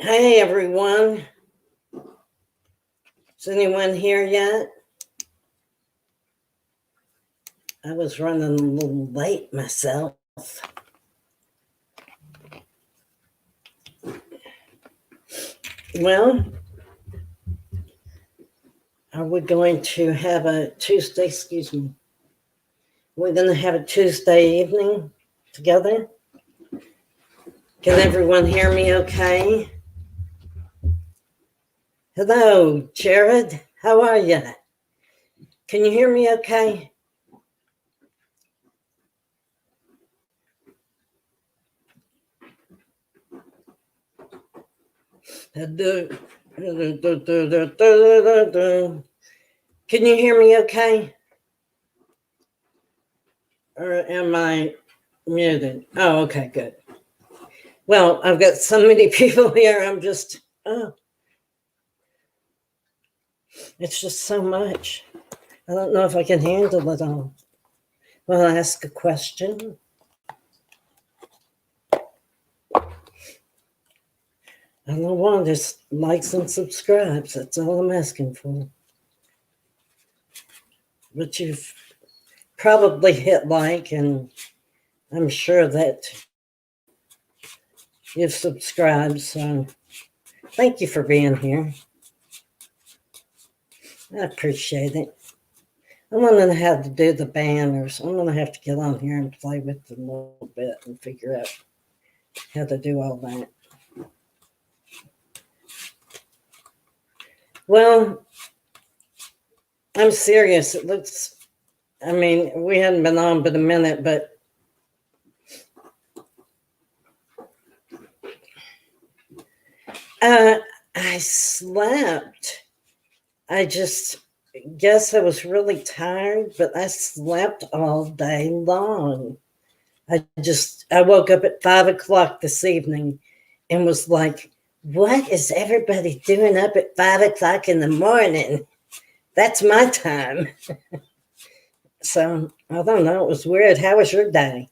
Hey everyone. Is anyone here yet? I was running a little late myself. Well, are we going to have a Tuesday, we're going to have a Tuesday evening together? Can everyone hear me okay? Hello, Jared. How are you? Can you hear me okay? Can you hear me okay? Or am I muted? Oh, okay, good. Well, I've got so many people here. I'm just, it's just so much. I don't know if I can handle it all. Well, I'll ask a question. I don't want just likes and subscribes. That's all I'm asking for. But you've probably hit like, and I'm sure that you've subscribed. So thank you for being here. I appreciate it. I'm going to have to do the banners. I'm going to have to get on here and play with them a little bit and figure out how to do all that. Well, I'm serious. It looks, I mean, we hadn't been on but a minute, but I slept. I just guess I was really tired, but I slept all day long. I woke up at 5 o'clock this evening and was like, what is everybody doing up at 5 o'clock in the morning? That's my time. So I don't know. It was weird. How was your day?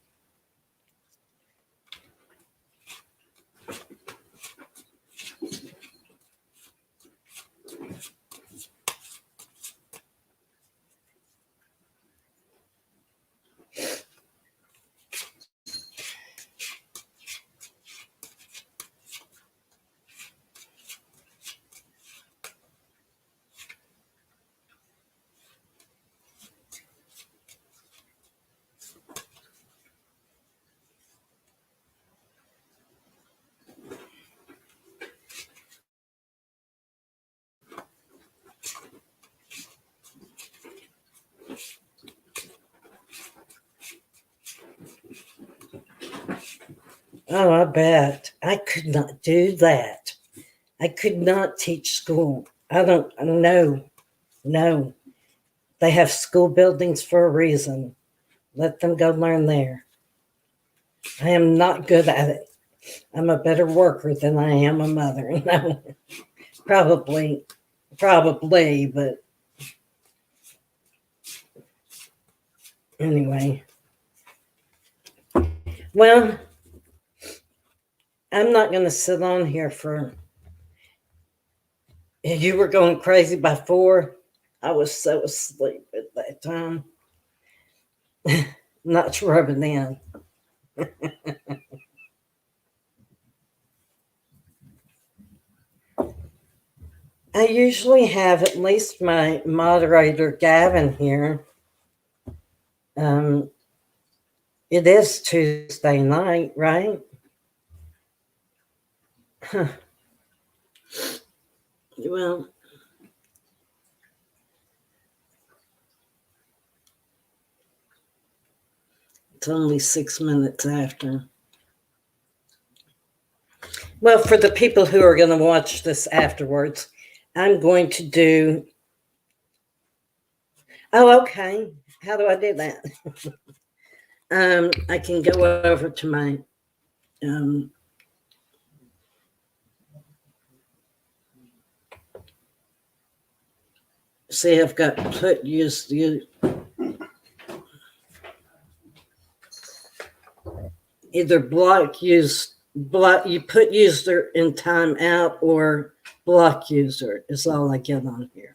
Oh, I bet. I could not do that. I could not teach school. I don't know. No. They have school buildings for a reason. Let them go learn there. I am not good at it. I'm a better worker than I am a mother. No, probably, but anyway. Well, I'm not going to sit on here for. You were going crazy by 4. I was so asleep at that time. Not rubbing in. I usually have at least my moderator, Gavin, here. It is Tuesday night, right? Huh. Well, it's only 6 minutes after. Well, for the people who are going to watch this afterwards, I'm going to do. Oh, okay. How do I do that? I can go over to my. See, I've got put use you. Either block use block, you put user in timeout or block user is all I get on here.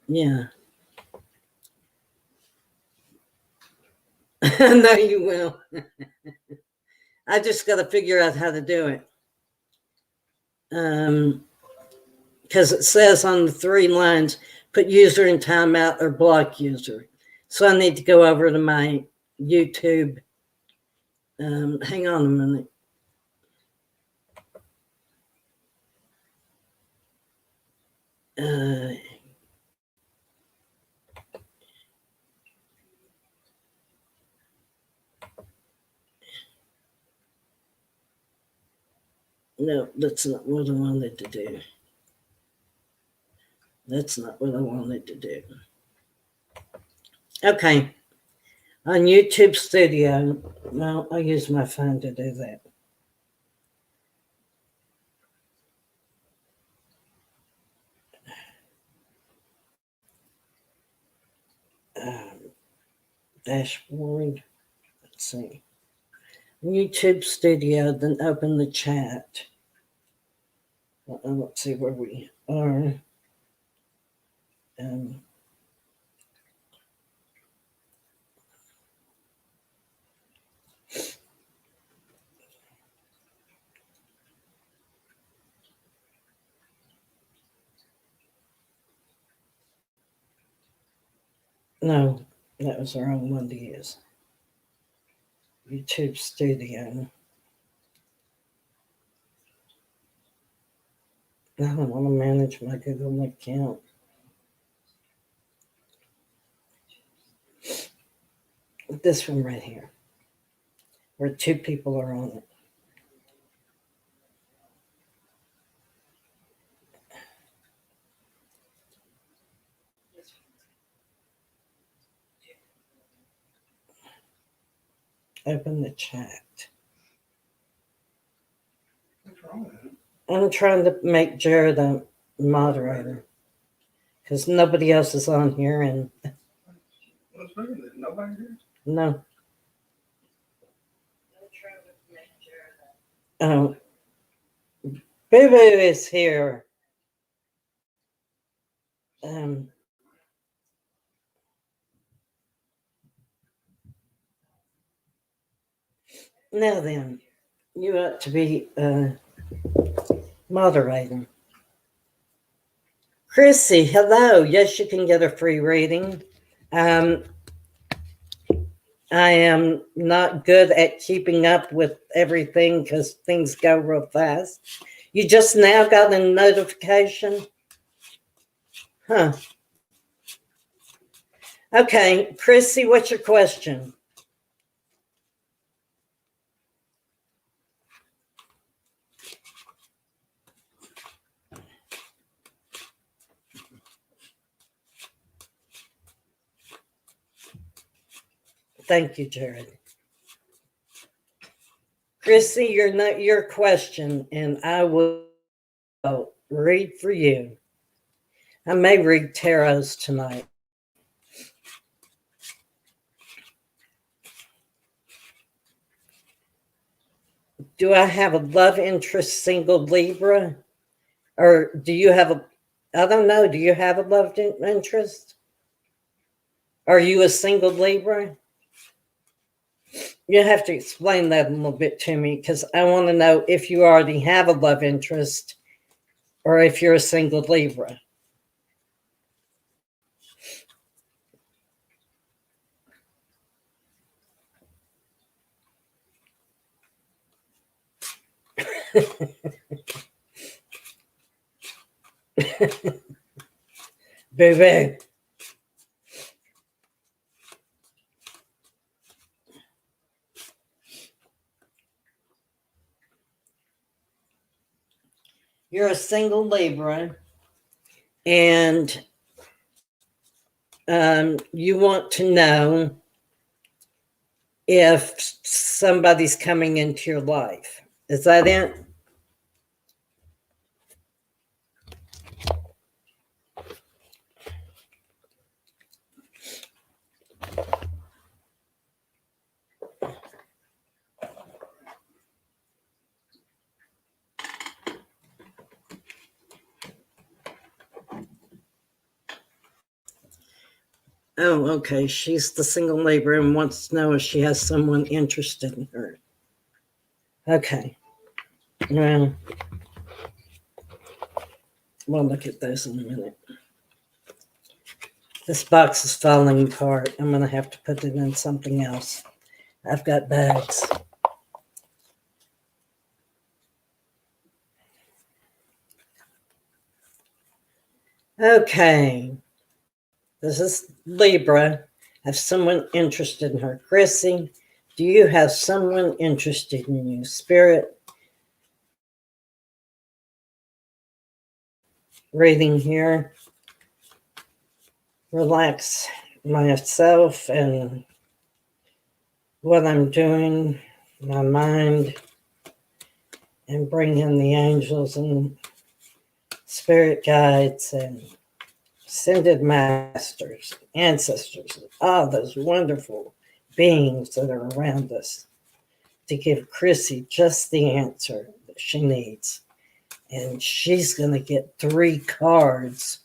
Yeah. No, you will. I just got to figure out how to do it. Because it says on the 3 lines, put user in timeout or block user. So I need to go over to my YouTube. Hang on a minute. No, that's not what I wanted to do. That's not what I wanted to do. Okay. On YouTube Studio, well, I'll use my phone to do that. Dashboard. Let's see. YouTube Studio, then open the chat. Let's see where we are. No, that was the wrong one to use. YouTube Studio. I don't want to manage my Google account. This one right here, where 2 people are on it. Open the chat. What's wrong with it? I'm trying to make Jared a moderator because nobody else is on here, and What's wrong with it? Nobody here? no. Oh, Boo Boo is here. Now then, you ought to be moderating. Chrissy, hello. Yes, you can get a free reading. I am not good at keeping up with everything because things go real fast. You just now got a notification? Huh. Okay, Chrissy, what's your question? Thank you, Jared. Chrissy, your question, and I will read for you. I may read tarots tonight. Do I have a love interest single Libra? Or do you have I don't know, do you have a love interest? Are you a single Libra? You have to explain that a little bit to me because I want to know if you already have a love interest or if you're a single Libra. Baby. You're a single Libra, and you want to know if somebody's coming into your life. Is that it? Oh, okay. She's the single labor and wants to know if she has someone interested in her. Okay. Well, we'll look at those in a minute. This box is falling apart. I'm going to have to put it in something else. I've got bags. Okay. This is Libra. Have someone interested in her. Chrissy, do you have someone interested in you? Spirit reading here. Relax myself and what I'm doing, my mind, and bring in the angels and spirit guides and ascended masters, ancestors, all those wonderful beings that are around us to give Chrissy just the answer that she needs. And she's going to get 3 cards.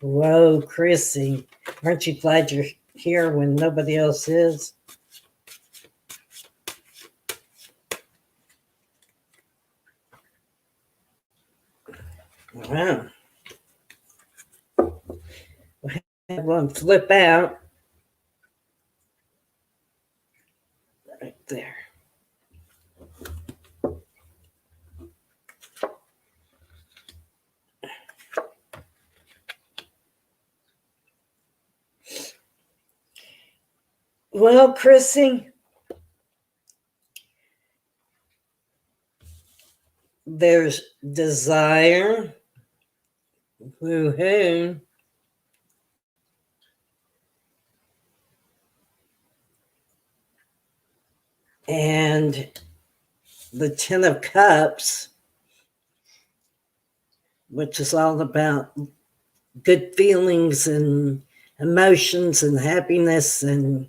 Whoa, Chrissy, aren't you glad you're here when nobody else is? Wow. We'll have one flip out right there. Well, Chrissy, there's desire, woo-hoo, and the 10 of Cups, which is all about good feelings and emotions and happiness. And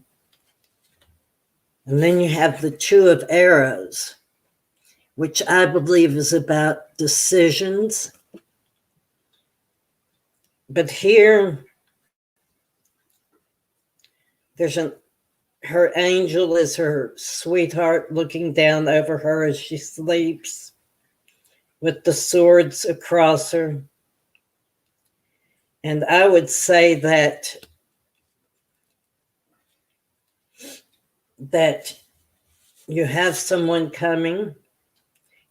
then you have the 2 of Arrows, which I believe is about decisions. But here, her angel is her sweetheart looking down over her as she sleeps with the swords across her. And I would say that you have someone coming.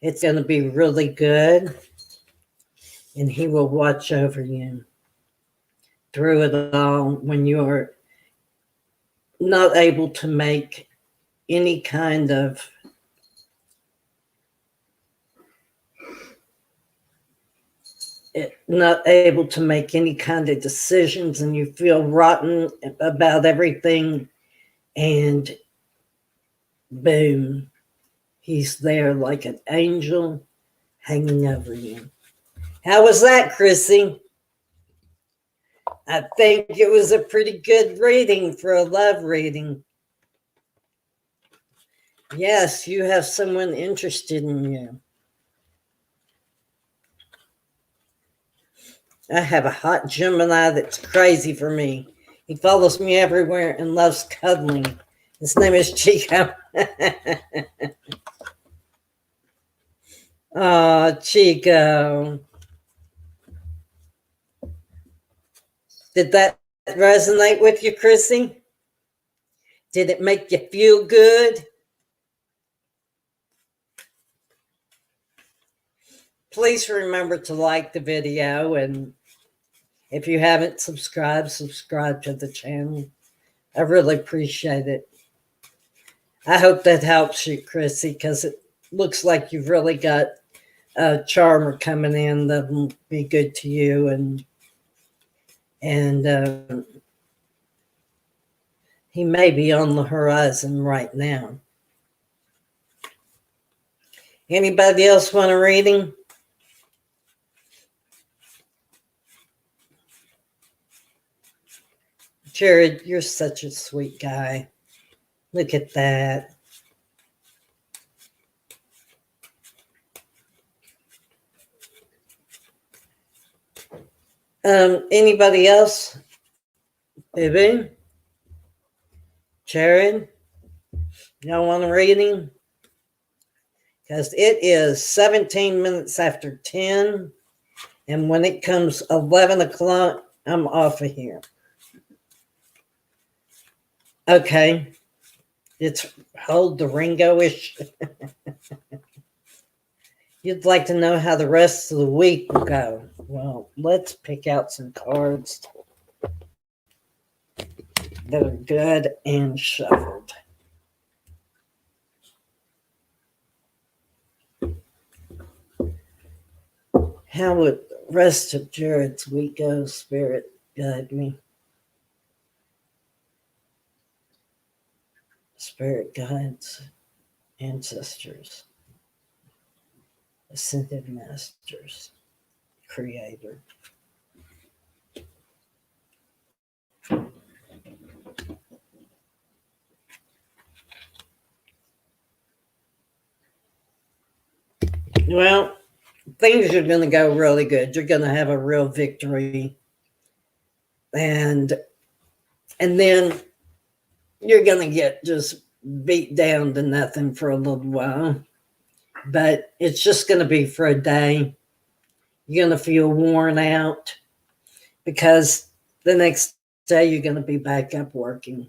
It's going to be really good. And he will watch over you through it all when you're not able to make any kind of decisions and you feel rotten about everything, and boom, he's there like an angel hanging over you. How was that, Chrissy? I think it was a pretty good reading for a love reading. Yes, you have someone interested in you. I have a hot Gemini that's crazy for me. He follows me everywhere and loves cuddling. His name is Chico. Oh, Chico. Did that resonate with you, Chrissy? Did it make you feel good? Please remember to like the video, and if you haven't subscribed, subscribe to the channel. I really appreciate it. I hope that helps you, Chrissy, because it looks like you've really got a charmer coming in that will be good to you, and he may be on the horizon right now. Anybody else want a reading? Jared, you're such a sweet guy. Look at that. Anybody else? Baby? Jared, y'all want to read him? Because it is 17 minutes after 10. And when it comes 11 o'clock, I'm off of here. Okay. It's hold the Ringo-ish. You'd like to know how the rest of the week will go. Well, let's pick out some cards that are good and shuffled. How would the rest of Jared's week go, Spirit? Guide me. Spirit guides, ancestors, ascended masters, creator. Well, things are going to go really good. You're going to have a real victory. And then you're going to get just beat down to nothing for a little while. But it's just going to be for a day. You're going to feel worn out because the next day you're going to be back up working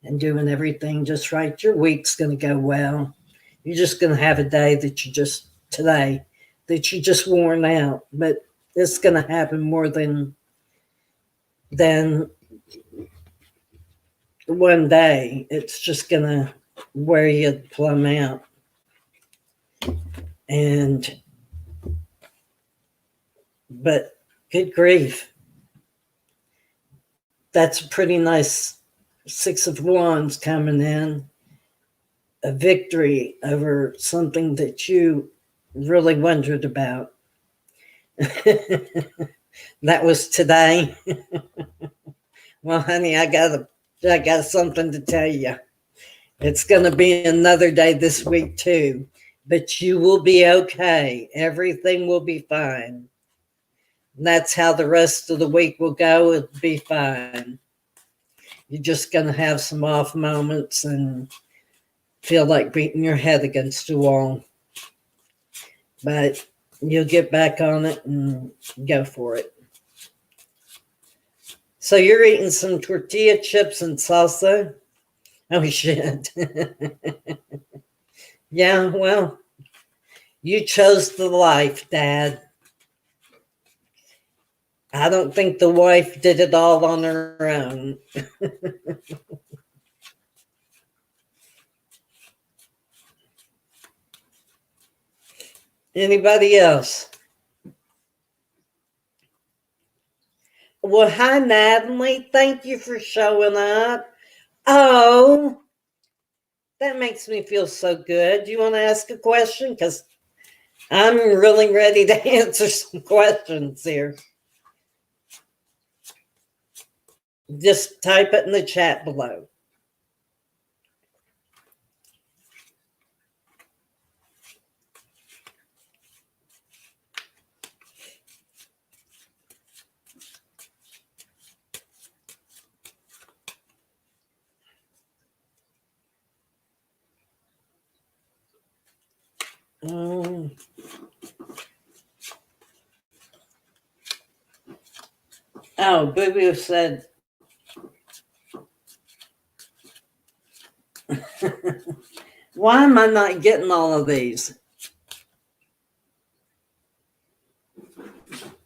and doing everything just right. Your week's going to go well. You're just going to have a day that you just, today, that you're just worn out. But it's going to happen more than one day. It's just going to wear you plumb out. But good grief. That's a pretty nice Six of Wands coming in. A victory over something that you really wondered about. That was today. Well, honey, I got something to tell you. It's going to be another day this week too, but you will be okay. Everything will be fine. And that's how the rest of the week will go. It'll be fine. You're just going to have some off moments and feel like beating your head against the wall. But you'll get back on it and go for it. So you're eating some tortilla chips and salsa? Oh, shit. Yeah, well, you chose the life, Dad. I don't think the wife did it all on her own. Anybody else? Well, hi, Natalie. Thank you for showing up. Oh, that makes me feel so good. Do you want to ask a question? Because I'm really ready to answer some questions here. Just type it in the chat below. Boo Boo said, why am I not getting all of these?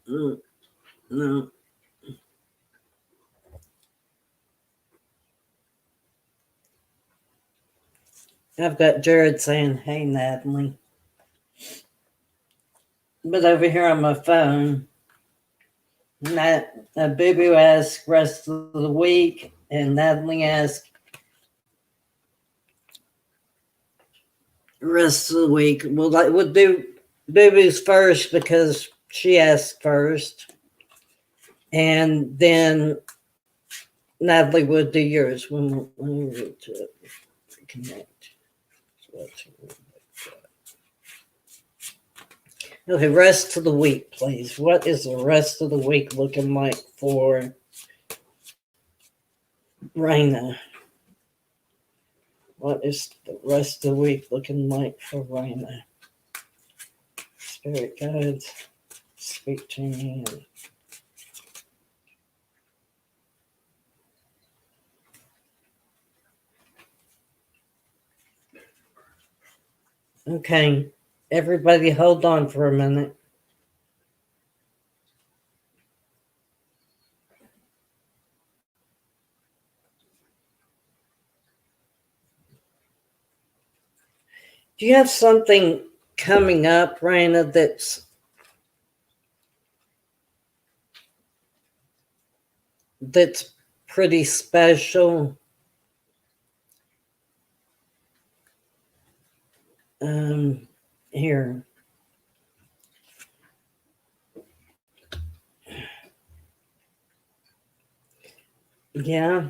No. I've got Jared saying, hey, Natalie. But over here on my phone, Boo Boo asked rest of the week, and Natalie asked rest of the week. We'll do Boo Boo's first because she asked first, and then Natalie would do yours when we reach to connect. Okay, rest of the week, please. What is the rest of the week looking like for Raina? What is the rest of the week looking like for Raina? Spirit guides, speak to me. Okay, everybody hold on for a minute. Do you have something coming up, Raina, that's pretty special? Here. Yeah.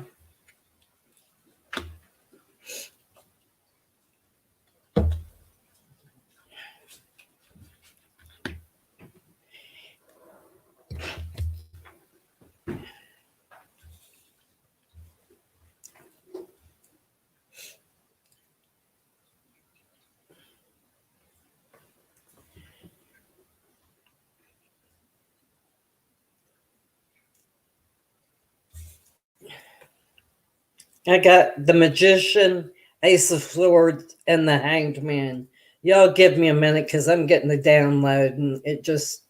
I got the Magician, Ace of Swords, and the Hanged Man. Y'all give me a minute because I'm getting the download and it just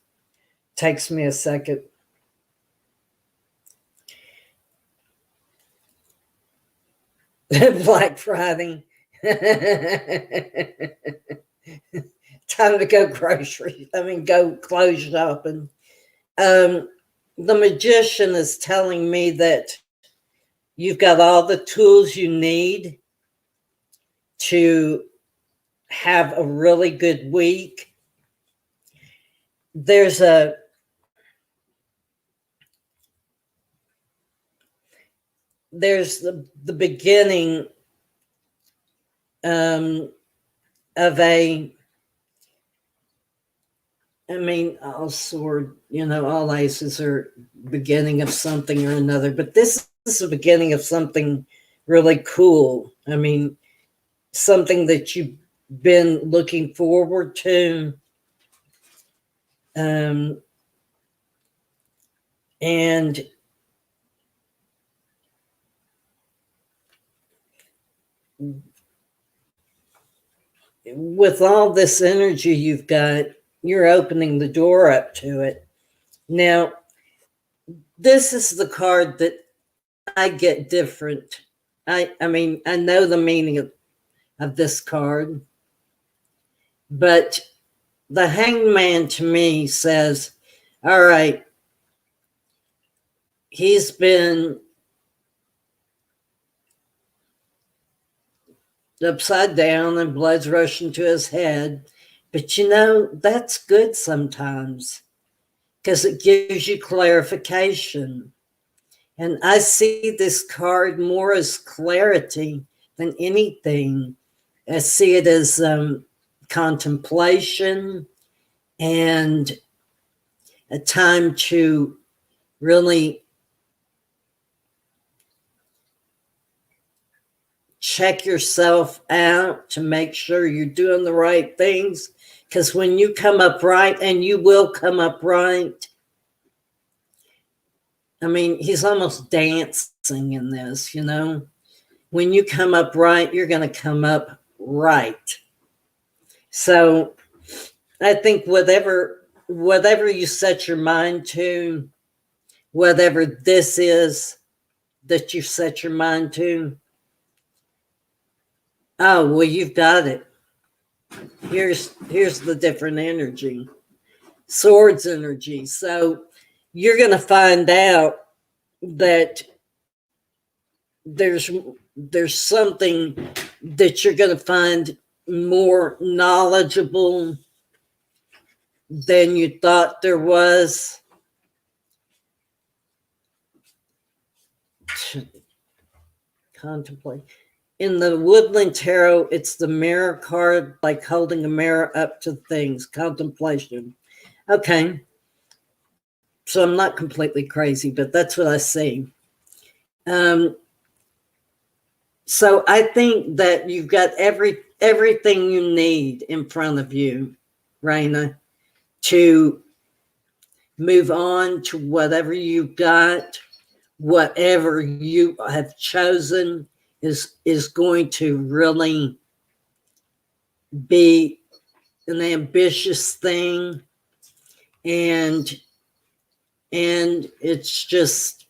takes me a second. Black Friday. Time to go go clothes shopping. The Magician is telling me that you've got all the tools you need to have a really good week. There's the beginning of all sword, all aces are beginning of something or another, but this is the beginning of something really cool. Something that you've been looking forward to. And with all this energy you've got, you're opening the door up to it. Now, this is the card that I get different. I know the meaning of this card, but the Hanged Man to me says, all right, he's been upside down and blood's rushing to his head. But that's good sometimes because it gives you clarification. And I see this card more as clarity than anything. I see it as contemplation and a time to really check yourself out to make sure you're doing the right things. Because when you come up right, and you will come up right, he's almost dancing in this, When you come up right, you're going to come up right. So I think whatever you set your mind to, whatever this is that you set your mind to, oh, well, you've got it. Here's the different energy, swords energy. So you're going to find out that there's something that you're going to find more knowledgeable than you thought there was. Contemplate. In the Woodland Tarot, it's the Mirror card, like holding a mirror up to things, contemplation. Okay. So I'm not completely crazy, but that's what I see. So I think that you've got everything you need in front of you, Raina, to move on to whatever you got. Whatever you have chosen is going to really be an ambitious thing, and it's just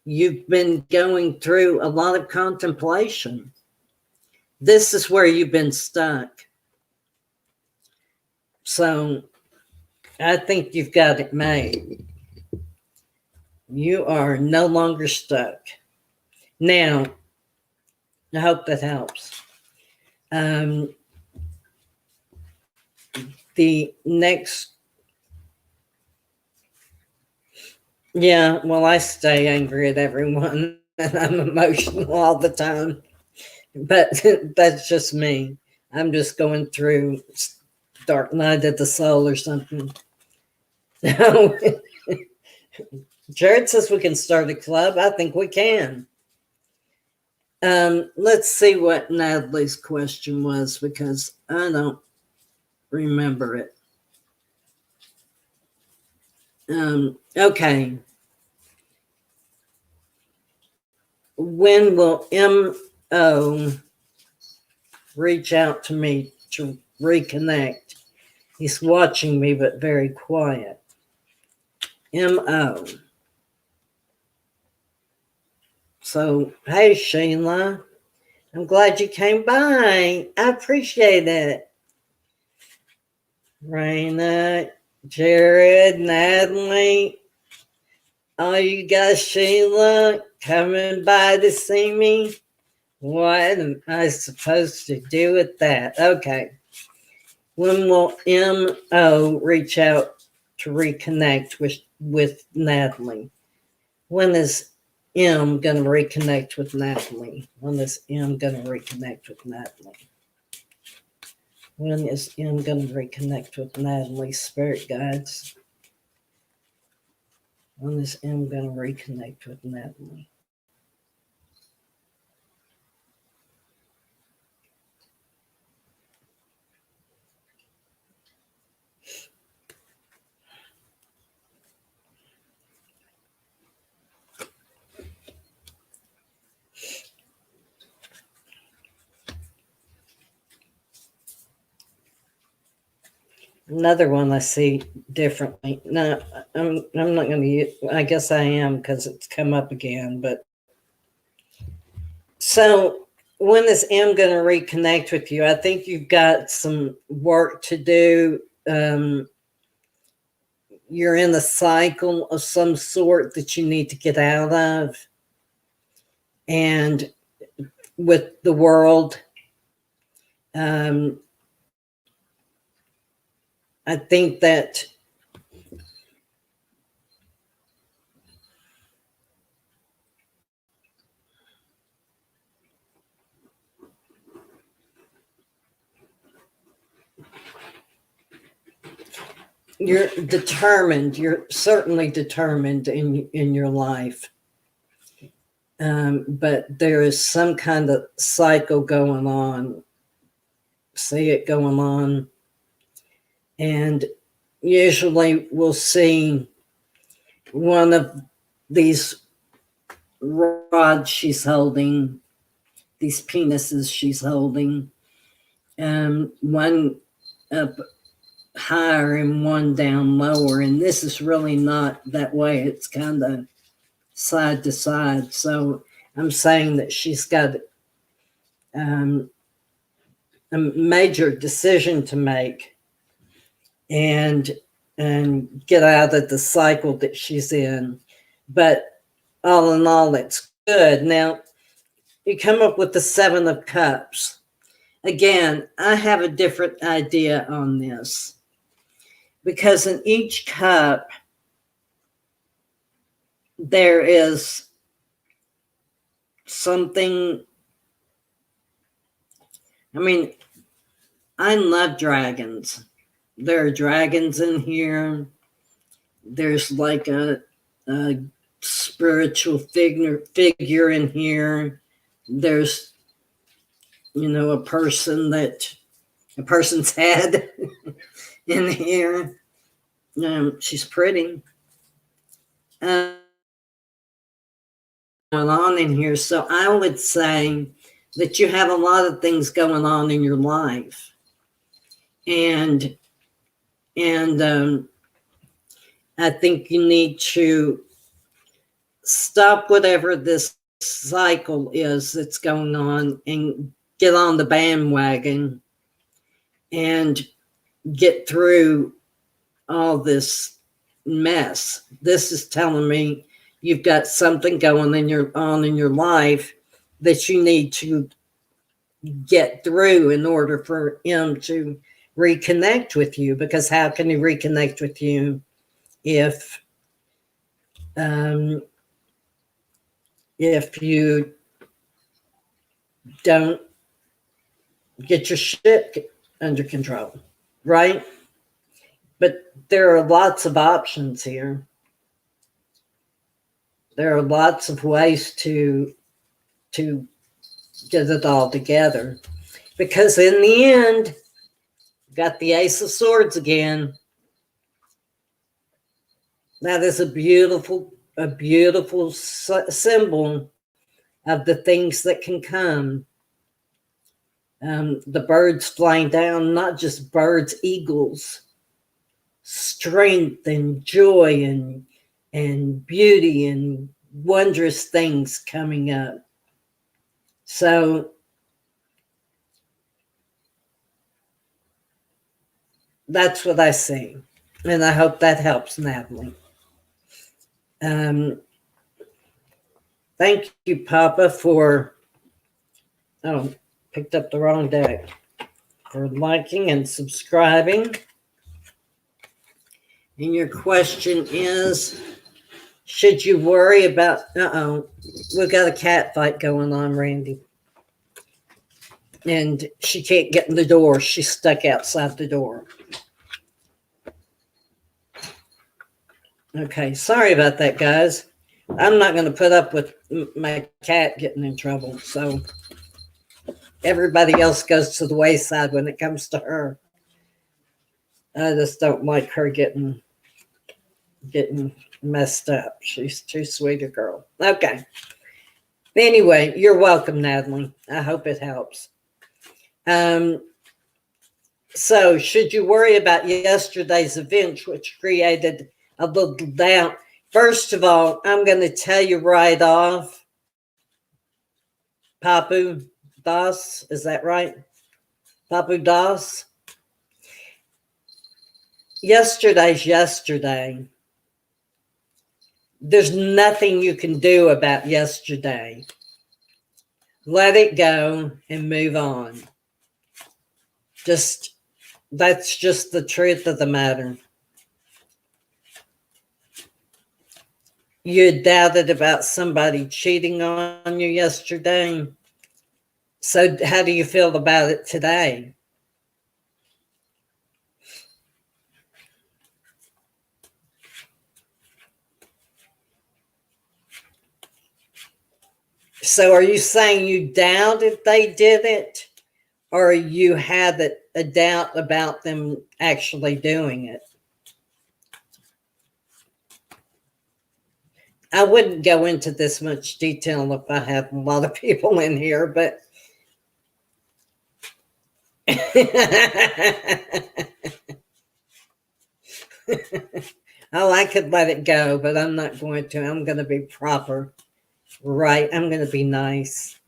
you've been going through a lot of contemplation. This is where you've been stuck. So I think you've got it made. You are no longer stuck. Now, I hope that helps. The next, yeah, well, I stay angry at everyone and I'm emotional all the time. But that's just me. I'm just going through dark night of the soul or something. Jared says we can start a club. I think we can. Let's see what Natalie's question was, because I don't remember it. Okay. When will M.O. reach out to me to reconnect? He's watching me, but very quiet. M.O. So, hey, Sheila. I'm glad you came by. I appreciate it. Raina, Jared, Natalie, all you guys, Sheila, coming by to see me. What am I supposed to do with that? Okay. When will M.O. reach out to reconnect with Natalie? When is M going to reconnect with Natalie? When is M going to reconnect with Natalie? When is M going to reconnect with Natalie? Spirit guides. When is M going to reconnect with Natalie? Another one I see differently. No, I'm not going to use, I guess I am because it's come up again. But so when is M going to reconnect with you? I think you've got some work to do. You're in a cycle of some sort that you need to get out of. And with the world, I think that you're determined. You're certainly determined in your life. But there is some kind of cycle going on. See it going on. And usually we'll see one of these rods she's holding, these penises she's holding, one up higher and one down lower. And this is really not that way. It's kind of side to side. So I'm saying that she's got a major decision to make and get out of the cycle that she's in. But all in all, it's good. Now, you come up with the 7 of Cups. Again, I have a different idea on this, because in each cup, there is something. I mean, I love dragons. There are dragons in here. There's like a spiritual figure in here. There's a person's head in here. She's pretty. Going on in here. So I would say that you have a lot of things going on in your life. And I think you need to stop whatever this cycle is that's going on and get on the bandwagon and get through all this mess. This is telling me you've got something going on in your life that you need to get through in order for him to reconnect with you. Because how can he reconnect with you if you don't get your shit under control, right? But there are lots of options here. There are lots of ways to get it all together. Because in the end, got the Ace of Swords again. That is a beautiful symbol of the things that can come. The birds flying down, not just birds, eagles. Strength and joy and beauty and wondrous things coming up. So that's what I see. And I hope that helps, Natalie. Thank you, Papa, for picked up the wrong deck, for liking and subscribing. And your question is, should you worry about, we've got a cat fight going on, Randy. And she can't get in the door. She's stuck outside the door. Okay, sorry about that, guys. I'm not going to put up with my cat getting in trouble. So everybody else goes to the wayside when it comes to her. I just don't like her getting messed up. She's too sweet a girl. Okay. Anyway, you're welcome, Natalie. I hope it helps. So should you worry about yesterday's events, which created a little doubt? First of all, I'm going to tell you right off, Papu Das, is that right? Papu Das? Yesterday's yesterday. There's nothing you can do about yesterday. Let it go and move on. That's just the truth of the matter. You doubted about somebody cheating on you yesterday. So how do you feel about it today? So are you saying you doubted they did it, or you had a doubt about them actually doing it? I wouldn't go into this much detail if I had a lot of people in here, but oh, I could let it go, but I'm not going to. I'm going to be proper. Right. I'm going to be nice.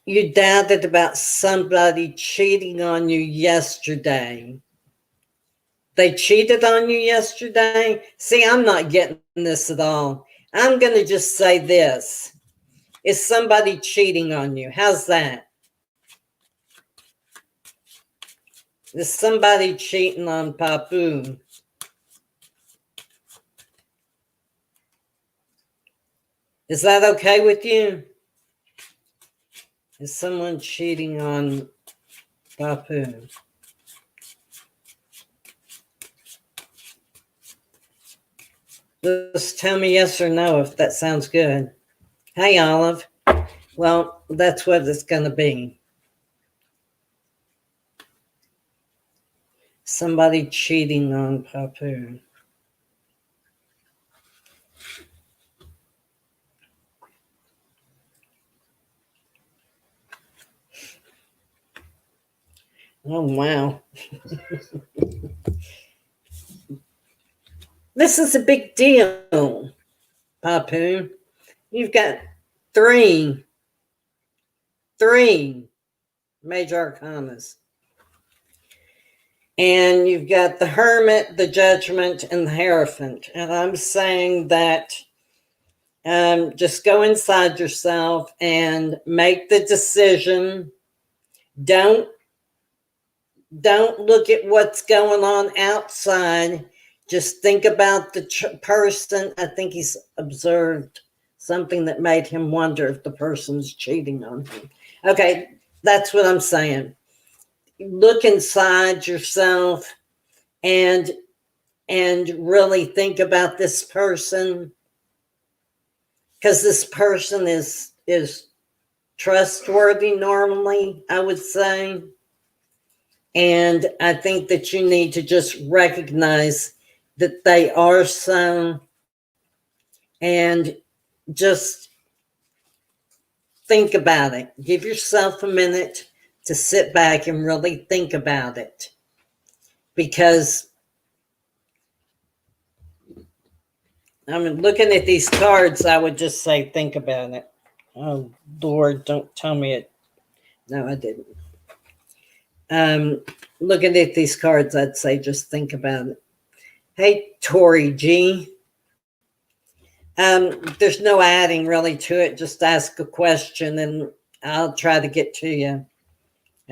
You doubted about somebody cheating on you yesterday. They cheated on you yesterday? See, I'm not getting this at all. I'm going to just say this. Is somebody cheating on you? How's that? Is somebody cheating on Papu? Is that okay with you? Is someone cheating on Papu? Just tell me yes or no if that sounds good. Hey, Olive. Well, that's what it's going to be. Somebody cheating on Papu. Oh, wow. This is a big deal, Papu. You've got three major arcanas. And you've got the Hermit, the Judgment, and the Hierophant. And I'm saying that just go inside yourself and make the decision. Don't look at what's going on outside. Just think about the person. I think he's observed something that made him wonder if the person's cheating on him. Okay, that's what I'm saying. Look inside yourself and really think about this person, because this person is trustworthy normally, I would say. And I think that you need to just recognize that they are so, and just think about it. Give yourself a minute to sit back and really think about it. Because I mean, looking at these cards, I would just say, think about it. Oh, Lord, don't tell me it. No, I didn't. Looking at these cards, I'd say, just think about it. Hey, Tori G. There's no adding really to it. Just ask a question and I'll try to get to you.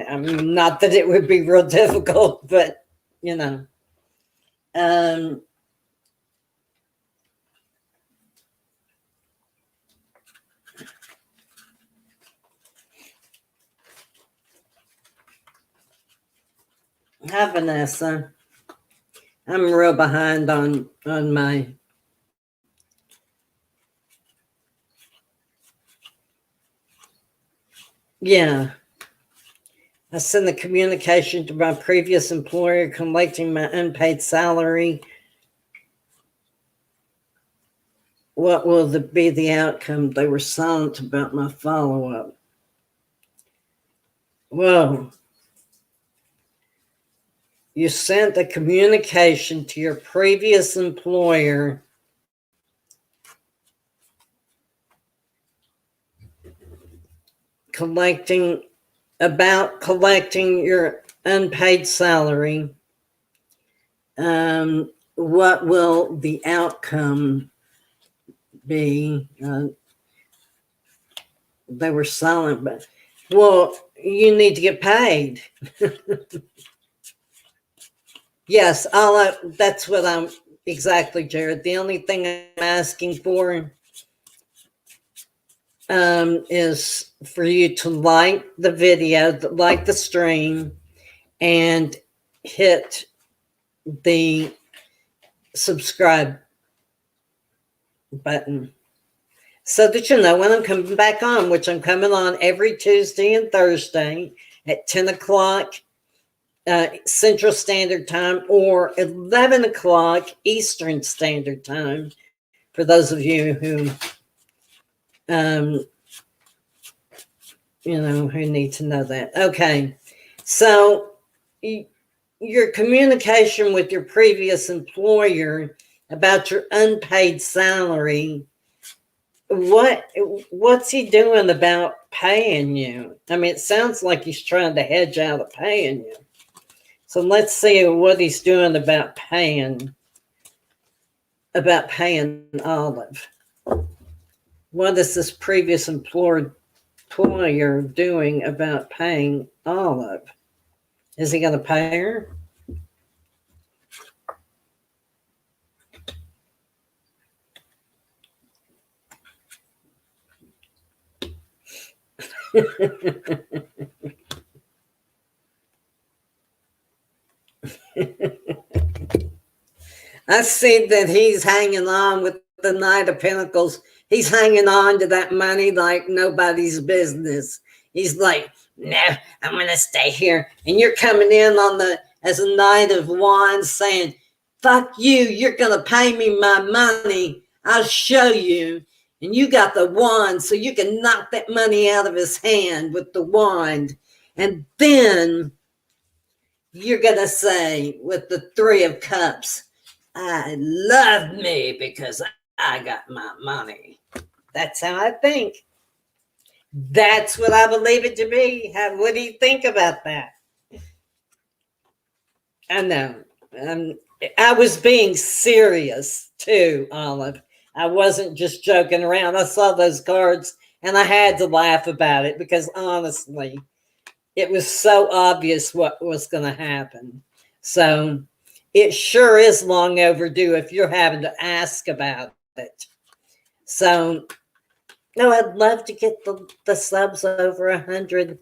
I mean, not that it would be real difficult, but you know. Hi, Vanessa. I'm real behind on my. Yeah. I sent a communication to my previous employer collecting my unpaid salary. What will be the outcome? They were silent about my follow-up. Whoa. You sent a communication to your previous employer collecting your unpaid salary. What will the outcome be? They were silent, but well, you need to get paid. Yes, that's what I'm exactly, Jared. The only thing I'm asking for is for you to like the video, like the stream, and hit the subscribe button so that you know when I'm coming back on, which I'm coming on every Tuesday and Thursday at 10 o'clock Central Standard Time or 11 o'clock Eastern Standard Time, for those of you who who need to know that. Okay, so your communication with your previous employer about your unpaid salary, what's he doing about paying you? I mean, it sounds like he's trying to hedge out of paying you. So let's see what he's doing about paying Olive. What is this previous employer doing about paying Olive? Is he going to pay her? I see that he's hanging on with the Knight of Pentacles. He's hanging on to that money like nobody's business. He's like, no, I'm going to stay here. And you're coming in on the as a Knight of Wands saying, fuck you, you're going to pay me my money. I'll show you. And you got the wand so you can knock that money out of his hand with the wand. And then you're going to say with the Three of Cups, I love me because I got my money. That's how I think. That's what I believe it to be. What do you think about that? I know. I was being serious too, Olive. I wasn't just joking around. I saw those cards and I had to laugh about it because honestly, it was so obvious what was going to happen. So it sure is long overdue if you're having to ask about it. So, no, I'd love to get the subs over 100.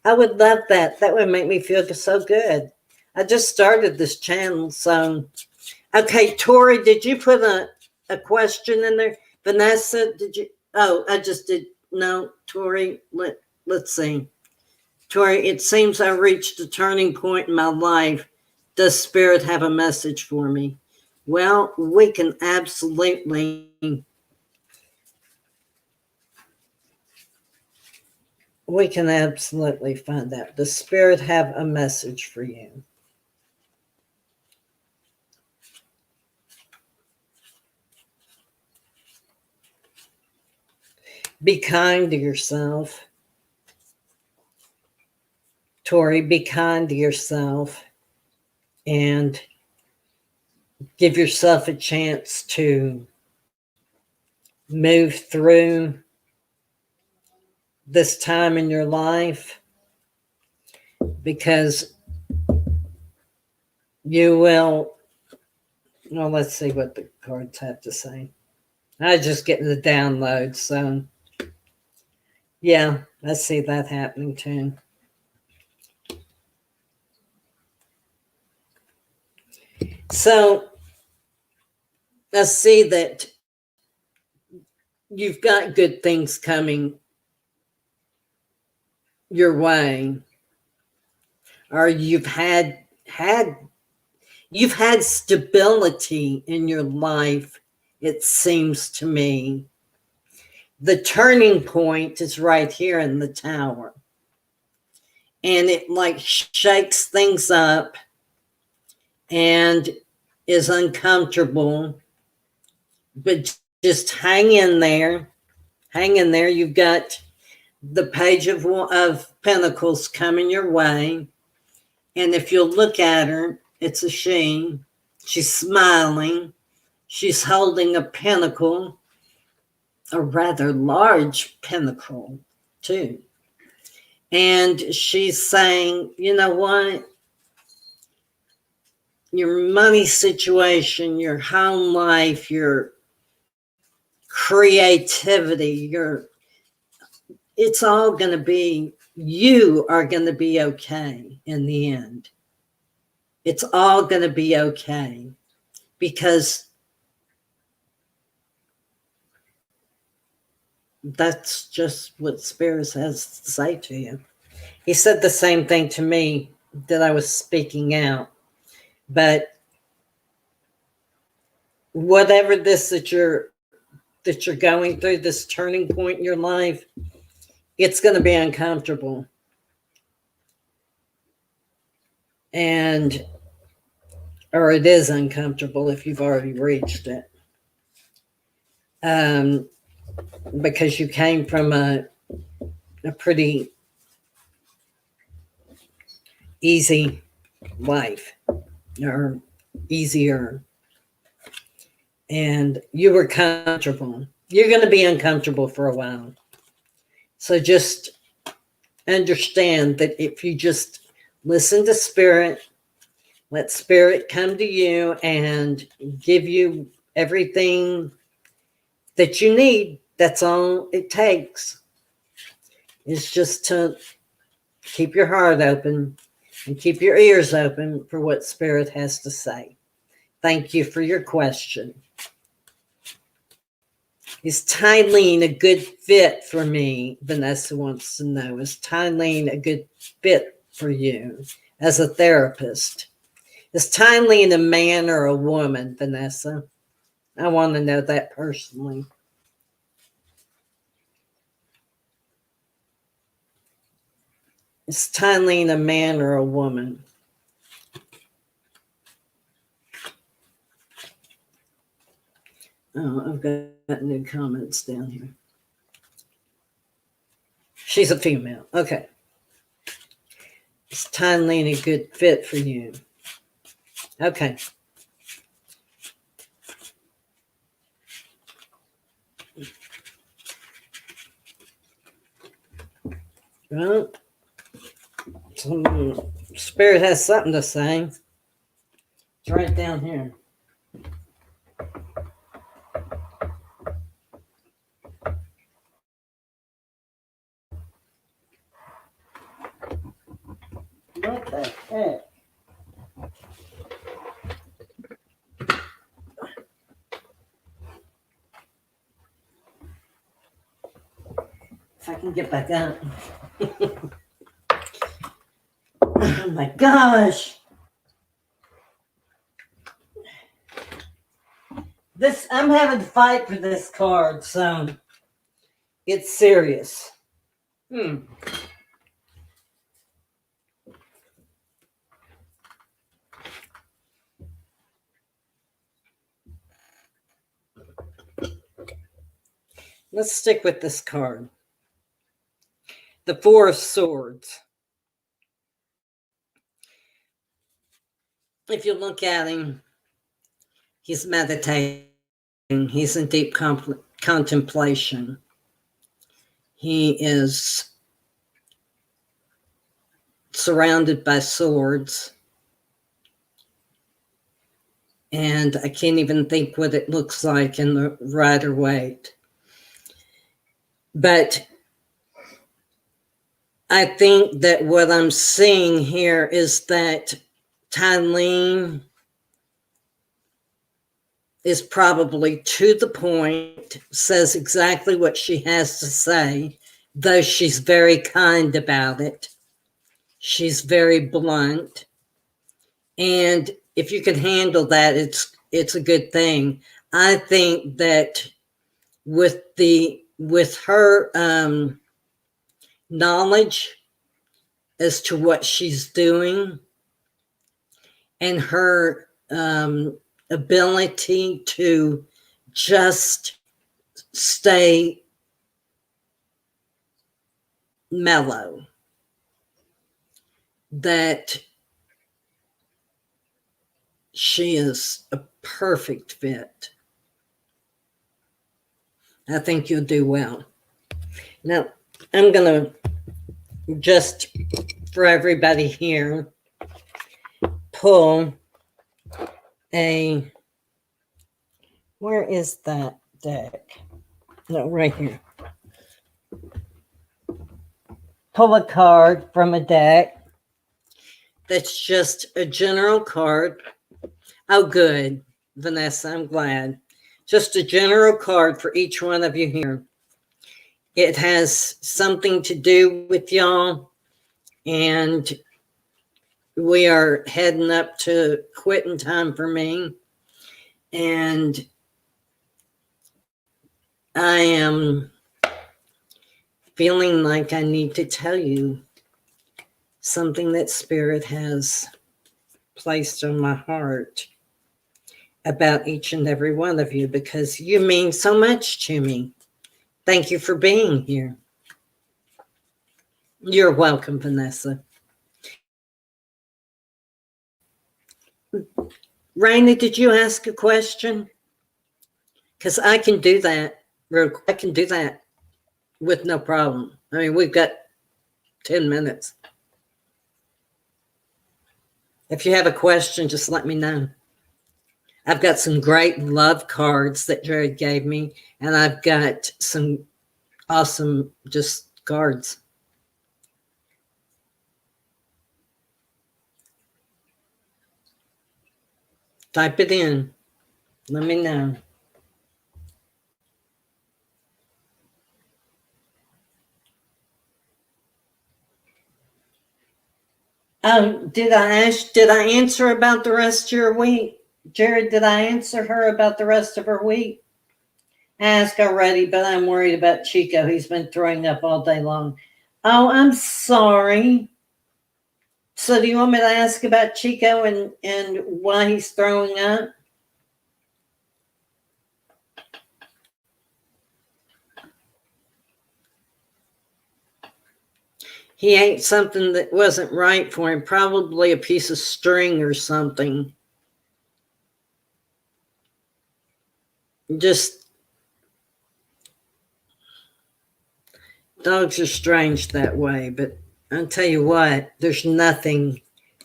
I would love that. That would make me feel so good. I just started this channel, so. Okay, Tori, did you put a question in there? Vanessa, did you? Oh, I just did. No, Tori, let's see. Tori, it seems I reached a turning point in my life. Does Spirit have a message for me? Well, we can absolutely find out. Does Spirit have a message for you? Be kind to yourself. Tori, be kind to yourself and give yourself a chance to move through this time in your life, because you will. Well, let's see what the cards have to say. I was just getting the download, so yeah, I see that happening too. So I see that you've got good things coming your way, or you've had stability in your life, it seems to me. The turning point is right here in the Tower, and it like shakes things up and is uncomfortable, but just hang in there. You've got the Page of Pentacles coming your way, and if you'll look at her, it's a she. She's smiling. She's holding a pentacle, a rather large pentacle too, and she's saying, you know what, your money situation, your home life, your creativity, it's all going to be, you are going to be okay in the end. It's all going to be okay, because that's just what Spirit has to say to you. He said the same thing to me that I was speaking out. But whatever this that you're going through, this turning point in your life, it's going to be uncomfortable. Or it is uncomfortable if you've already reached it. Because you came from a pretty easy life, or easier, and you were comfortable. You're going to be uncomfortable for a while. So just understand that if you just listen to Spirit, let Spirit come to you and give you everything that you need. That's all it takes, is just to keep your heart open and keep your ears open for what Spirit has to say. Thank you for your question. Is Tylene a good fit for me? Vanessa wants to know. Is Tylene a good fit for you as a therapist? Is Tylene a man or a woman, Vanessa? I want to know that personally. Is Tylene a man or a woman? Oh, I've got new comments down here. She's a female. Okay. Is Tylene a good fit for you? Okay. Well, some spirit has something to say. It's right down here. What the heck? If I can get back up. Oh my gosh. I'm having to fight for this card, so it's serious. Let's stick with this card. The Four of Swords. If you look at him, he's meditating. He's in deep contemplation. He is surrounded by swords. And I can't even think what it looks like in the Rider-Waite. But I think that what I'm seeing here is that Tylene is probably to the point, says exactly what she has to say, though she's very kind about it. She's very blunt. And if you can handle that, it's a good thing. I think that with her knowledge as to what she's doing and her ability to just stay mellow, that she is a perfect fit. I think you'll do well. Now, I'm going to just, for everybody here, pull where is that deck? No, right here. Pull a card from a deck that's just a general card. Oh, good, Vanessa, I'm glad. Just a general card for each one of you here. It has something to do with y'all, and we are heading up to quitting time for me. And I am feeling like I need to tell you something that Spirit has placed on my heart about each and every one of you, because you mean so much to me. Thank you for being here. You're welcome, Vanessa. Raina, did you ask a question? Because I can do that. I can do that with no problem. I mean, we've got 10 minutes. If you have a question, just let me know. I've got some great love cards that Jared gave me, and I've got some awesome just cards. Type it in. Let me know. Did I answer about the rest of your week? Jared, did I answer her about the rest of her week? I asked already, but I'm worried about Chico. He's been throwing up all day long. Oh, I'm sorry. So do you want me to ask about Chico and why he's throwing up? He ate something that wasn't right for him, probably a piece of string or something. Just, dogs are strange that way, but I'll tell you what, there's nothing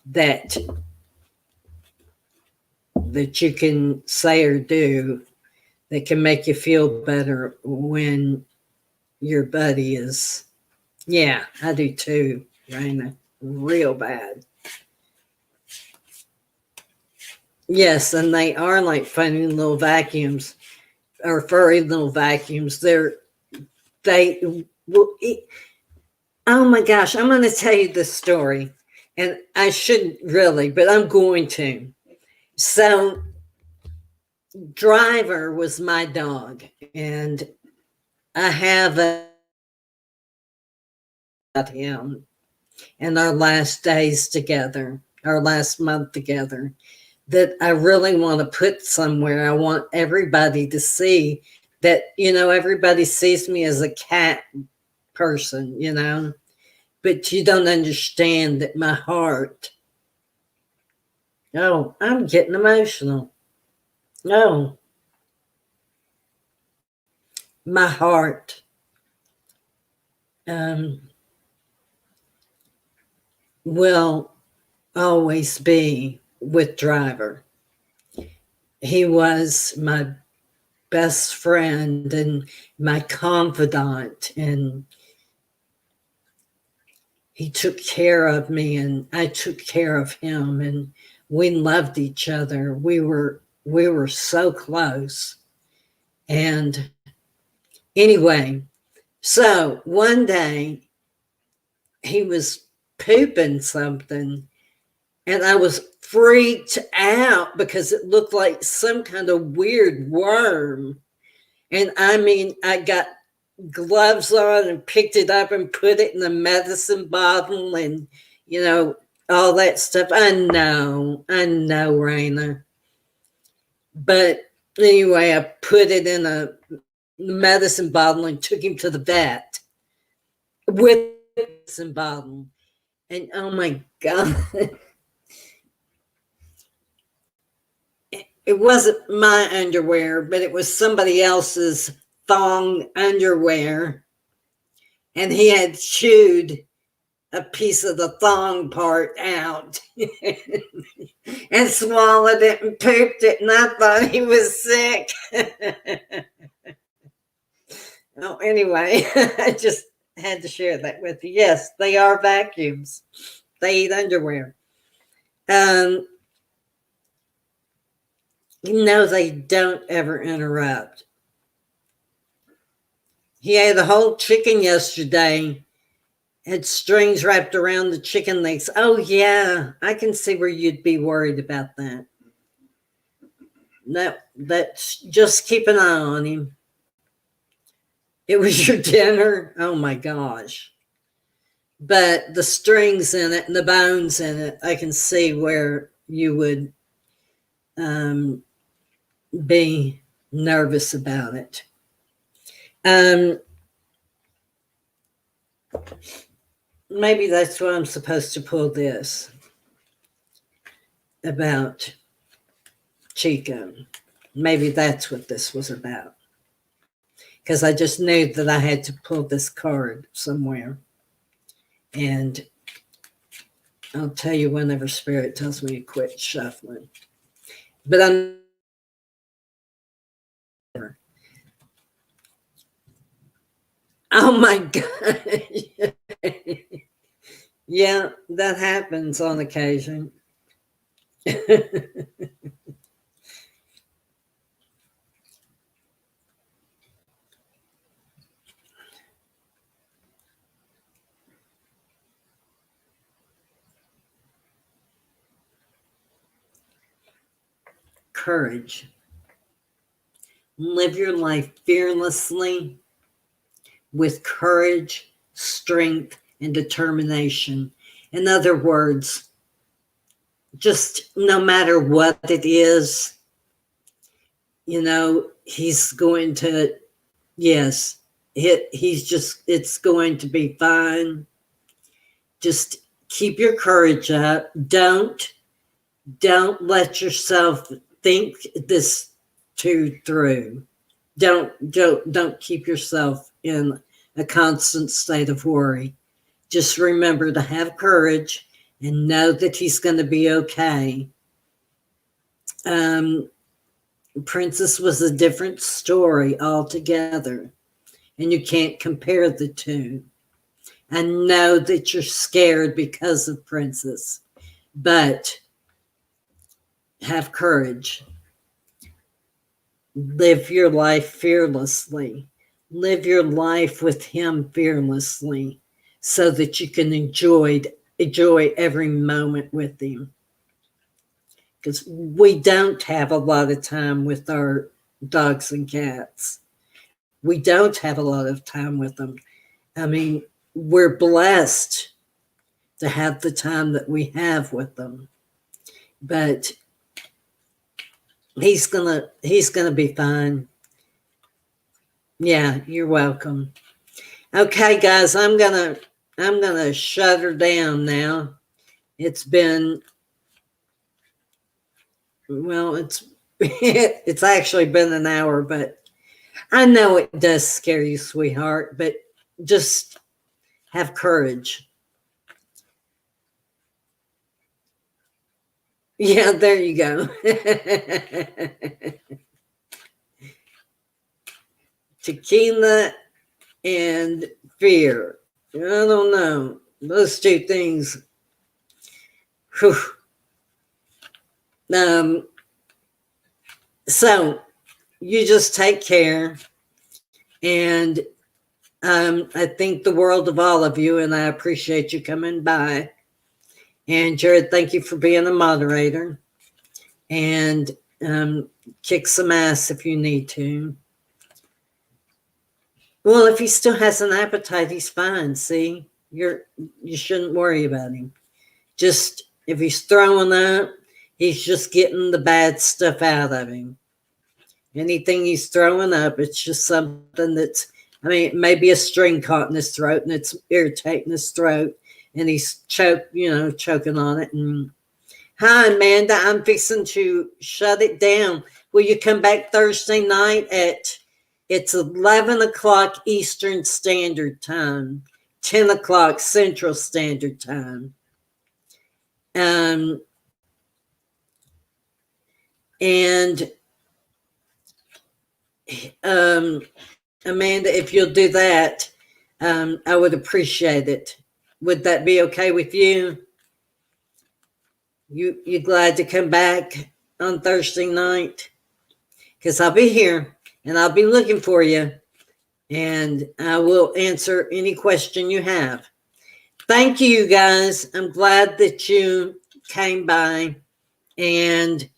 that you can say or do that can make you feel better when your buddy is, yeah, I do too, Raina, real bad. Yes, and they are like funny little vacuums or furry little vacuums. They will eat. Oh my gosh, I'm going to tell you this story, and I shouldn't really, but I'm going to. So, Driver was my dog, and I have him in our last days together, our last month together, that I really want to put somewhere. I want everybody to see that, everybody sees me as a cat person, but you don't understand that my heart. Oh, I'm getting emotional. No, my heart will always be with Driver. He was my best friend and my confidant, and he took care of me and I took care of him, and we loved each other. We were so close. And anyway, so one day he was pooping something, and I was freaked out because it looked like some kind of weird worm. And I mean, I got gloves on and picked it up and put it in the medicine bottle and, all that stuff. I know, Raina. But anyway, I put it in a medicine bottle and took him to the vet with a medicine bottle. And oh my God, it wasn't my underwear, but it was somebody else's thong underwear. And he had chewed a piece of the thong part out and swallowed it and pooped it, and I thought he was sick. Oh, anyway, I just had to share that with you. Yes, they are vacuums. They eat underwear. They don't ever interrupt. He ate a whole chicken yesterday, had strings wrapped around the chicken legs. Oh, yeah, I can see where you'd be worried about that. That's just keep an eye on him. It was your dinner? Oh, my gosh. But the strings in it and the bones in it, I can see where you would be nervous about it. Maybe that's why I'm supposed to pull this about Chico. Maybe that's what this was about. Because I just knew that I had to pull this card somewhere. And I'll tell you whenever Spirit tells me to quit shuffling. But I'm. Oh my God. Yeah, that happens on occasion. courage. Live your life fearlessly with courage, strength, and determination. In other words, just no matter what it is, he's going to, yes, it's going to be fine. Just keep your courage up. Don't let yourself think this through. Don't keep yourself in a constant state of worry. Just remember to have courage and know that he's going to be okay. Princess was a different story altogether, and you can't compare the two. I know that you're scared because of Princess, but have courage. Live your life fearlessly. Live your life with him fearlessly so that you can enjoy every moment with him. Because we don't have a lot of time with our dogs and cats. We don't have a lot of time with them. I mean, we're blessed to have the time that we have with them. But he's gonna be fine. Yeah, you're welcome. Okay, guys, I'm gonna shut her down now. It's been, well, it's actually been an hour, but I know it does scare you, sweetheart, but just have courage. Yeah, there you go. Tequila and fear. I don't know. Those two things. Whew. So you just take care, and I think the world of all of you, and I appreciate you coming by. And Jared, thank you for being a moderator, and kick some ass if you need to. Well, if he still has an appetite, he's fine. See, you shouldn't worry about him. Just if he's throwing up, he's just getting the bad stuff out of him. Anything he's throwing up, it's just something that's, I mean, it may be a string caught in his throat and it's irritating his throat, and he's choking on it. And hi, Amanda, I'm fixing to shut it down. Will you come back Thursday night it's 11 o'clock Eastern Standard Time, 10 o'clock Central Standard Time. And Amanda, if you'll do that, I would appreciate it. Would that be okay with you? You glad to come back on Thursday night? Because I'll be here and I'll be looking for you, and I will answer any question you have. Thank you, guys. I'm glad that you came by, and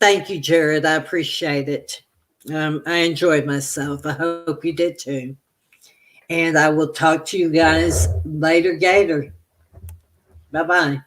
thank you, Jared. I appreciate it. I enjoyed myself. I hope you did too. And I will talk to you guys later, Gator. Bye-bye.